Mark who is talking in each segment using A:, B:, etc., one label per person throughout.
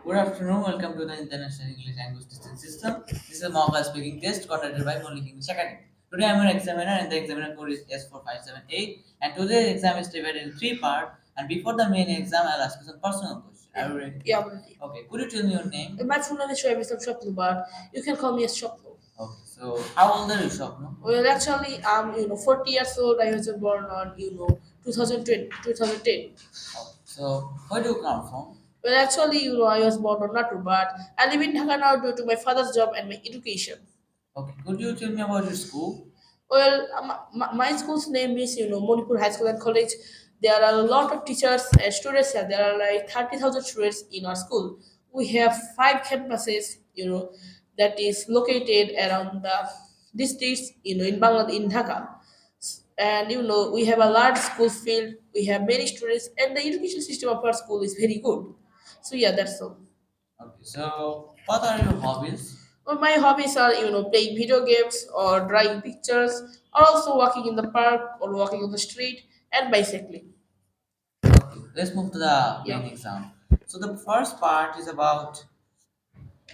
A: Good afternoon, welcome to the International English Language Testing System. This is a mock speaking test conducted by Maulik English Academy. Today I am an examiner and the examiner code is S4578 and today's exam is divided in three parts and before the main exam I'll ask you some personal questions. Are you ready?
B: Yeah, I'm ready.
A: Okay, could you tell me your name?
B: My full name is Mr. Shopnu, but you can call me as Shopnu.
A: Okay, so how old are you, Shopno?
B: Well, actually, I'm 40 years old. I was born on 2020, 2010.
A: Okay, so where do you come from?
B: Well, actually, I was born on Natu, but I live in Dhaka now due to my father's job and my education.
A: Okay, could you tell me about your school?
B: Well, my school's name is Manipur High School and College. There are a lot of teachers and students here. There are like 30,000 students in our school. We have five campuses, that is located around the districts, in Bangladesh, in Dhaka. And we have a large school field. We have many students, and the education system of our school is very good. So yeah, that's all.
A: Okay, so what are your hobbies?
B: Well, my hobbies are, playing video games or drawing pictures, or also walking in the park or walking on the street and bicycling.
A: Okay, let's move to the
B: Yeah,
A: main exam. So the first part is about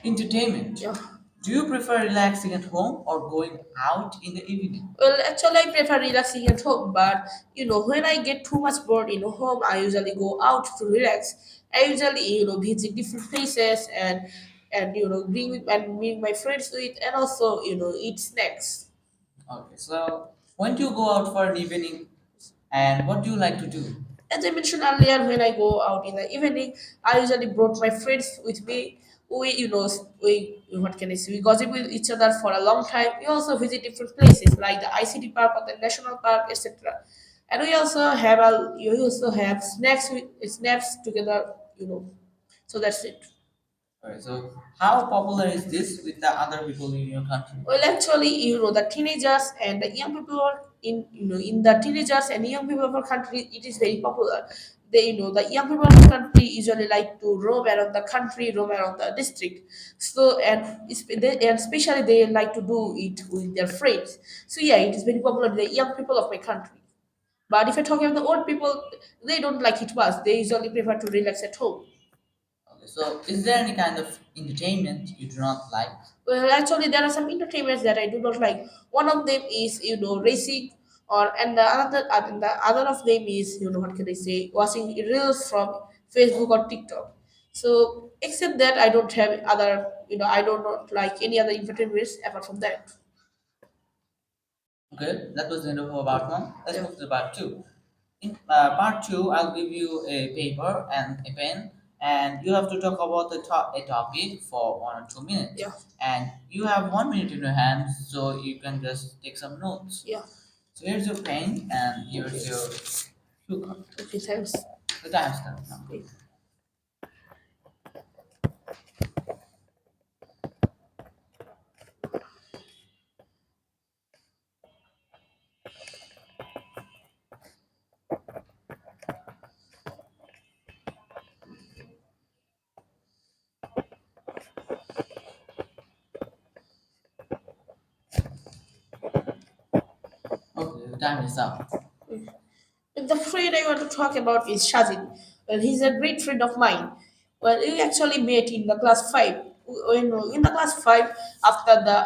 A: entertainment.
B: yeah.
A: Do you prefer relaxing at home or going out in the evening?
B: Well, actually, I prefer relaxing at home, but when I get too much bored in home, I usually go out to relax. I usually, visit different places and bring my friends to it, and also eat snacks.
A: Okay, so when do you go out for an evening and what do you like to do?
B: As I mentioned earlier, when I go out in the evening, I usually brought my friends with me. We what can I say? We gossip with each other for a long time. We also visit different places like the ICT park or the national park, etc. And we also have snacks together. So that's it.
A: Okay, so how popular is this with the other people in your country?
B: Well, actually, the teenagers and the young people in the teenagers and young people of our country, it is very popular. The young people of the country usually like to roam around the country, roam around the district. So, and especially they like to do it with their friends. So, yeah, it is very popular with the young people of my country. But if I talk about the old people, they don't like it much. They usually prefer to relax at home.
A: Okay, so is there any kind of entertainment you do not like?
B: Well, actually, there are some entertainments that I do not like. One of them is racing, and the other of them is what can I say, watching reels from Facebook or TikTok. So except that, I don't have other I do not like any other entertainments apart from that.
A: Okay, that was the end of our part one. Let's
B: Yeah,
A: move to part two. In part two, I'll give you a paper and a pen, and you have to talk about a topic for 1 or 2 minutes.
B: yeah,
A: And you have 1 minute in your hands, so you can just take some notes.
B: yeah.
A: So here's your pen, and
B: Okay,
A: here's your sugar.
B: okay, thanks.
A: The time starts now.
B: Okay.
A: Okay, the time is up.
B: And the friend I want to talk about is Shazin. Well, he's a great friend of mine. Well, we actually met in the class five. In the class five, after the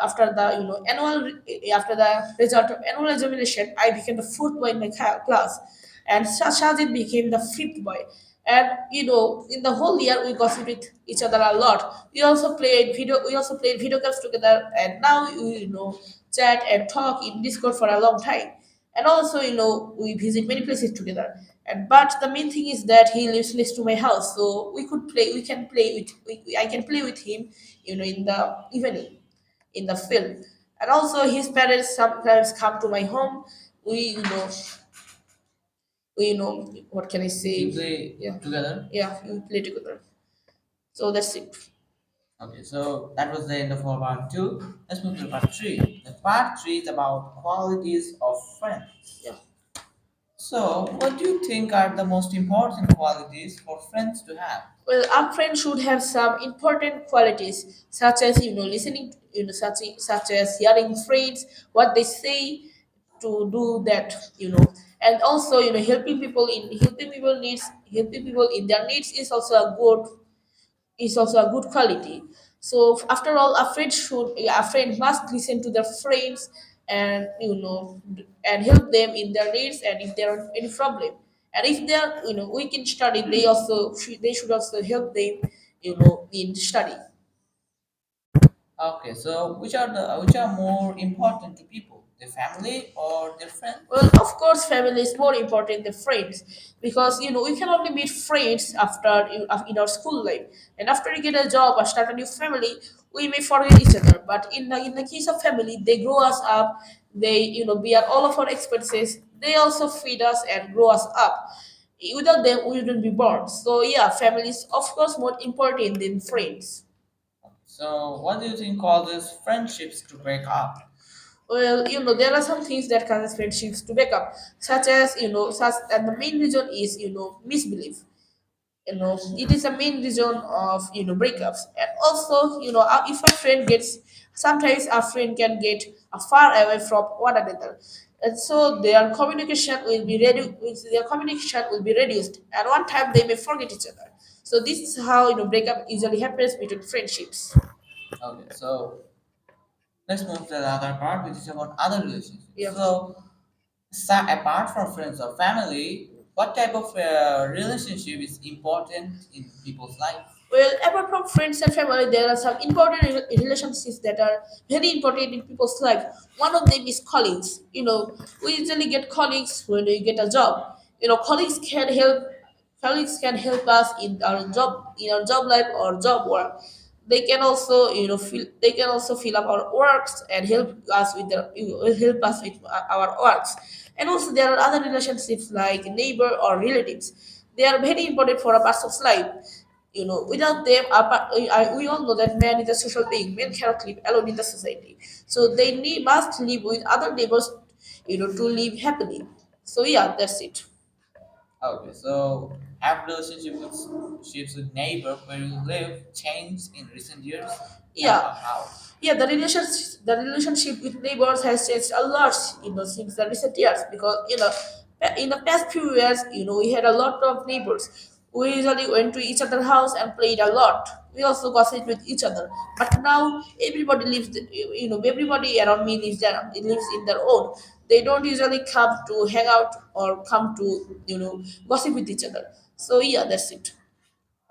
B: result of annual examination, I became the fourth boy in my class, and Shazin became the fifth boy. And in the whole year, we gossiped with each other a lot. We also played video games together, and now we chat and talk in Discord for a long time. And also we visit many places together, but the main thing is that he lives next to my house, so I can play with him in the evening in the field. And also his parents sometimes come to my home. We you know we you know what can I
A: You
B: say?
A: play
B: Yeah,
A: together.
B: yeah, we play together. So that's it.
A: Okay, so that was the end of our part two. Let's move to part three. The part three is about qualities of friends.
B: Yeah.
A: So, what do you think are the most important qualities for friends to have?
B: Well, our friend should have some important qualities, such as listening, such as hearing friends, what they say, to do that, and also helping people in their needs is also a good is also a good quality. So after all, a friend must listen to their friends, and and help them in their needs, and if there are any problem, and if they are weak in study, they should also help them in study.
A: Okay, so which are more important to people, their family or their friends?
B: Well, of course, family is more important than friends, because we can only meet friends in our school life, and after we get a job or start a new family, we may forget each other. But in the case of family, they grow us up, they bear all of our expenses, they also feed us and grow us up. Without them, we wouldn't be born. So yeah, family is of course more important than friends.
A: So what do you think causes friendships to break up?
B: Well, there are some things that causes friendships to break up, such as, and the main reason is, misbelief. It is the main reason of, breakups. And also, if a friend gets, sometimes a friend can get far away from one another. And so their communication will be reduced. And one time they may forget each other. So this is how, breakup usually happens between friendships.
A: Okay, so let's move to the other part, which is about other relationships.
B: Yeah.
A: So, apart from friends or family, what type of relationship is important in people's life?
B: Well, apart from friends and family, there are some important relationships that are very important in people's life. One of them is colleagues. We usually get colleagues when we get a job. Colleagues can help us in our job life or job work. They can also fill up our works and help us with our works. And also there are other relationships like neighbor or relatives. They are very important for a person's life. Without them, we all know that man is a social being. Man cannot live alone in the society. So they must live with other neighbors, to live happily. So yeah, that's it.
A: Okay, so have relationships with neighbor where you live changed in recent years, and
B: Yeah,
A: how?
B: yeah. The relationship with neighbors has changed a lot, since the recent years, because in the past few years, we had a lot of neighbors. We usually went to each other's house and played a lot. We also gossiped with each other. But now everybody around me lives in their own. They don't usually come to hang out or come to gossip with each other. So yeah, that's it.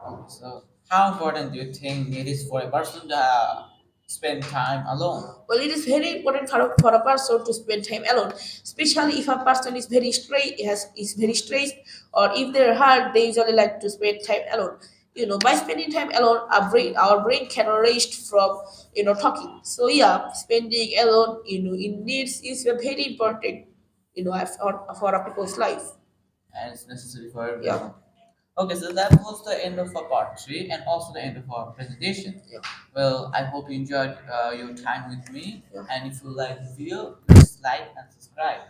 A: Okay, so how important do you think it is for a person to spend time alone?
B: Well, it is very important for a person to spend time alone, especially if a person is very stressed, or if they're hard, they usually like to spend time alone. By spending time alone, our brain can rest from talking. So yeah, spending alone in needs is very important. For a people's life.
A: And it's necessary for
B: Yeah.
A: everyone. Okay, so that was the end of our part three and also the end of our presentation.
B: Yeah.
A: Well, I hope you enjoyed your time with me.
B: Yeah.
A: And if you like the video, please like and subscribe.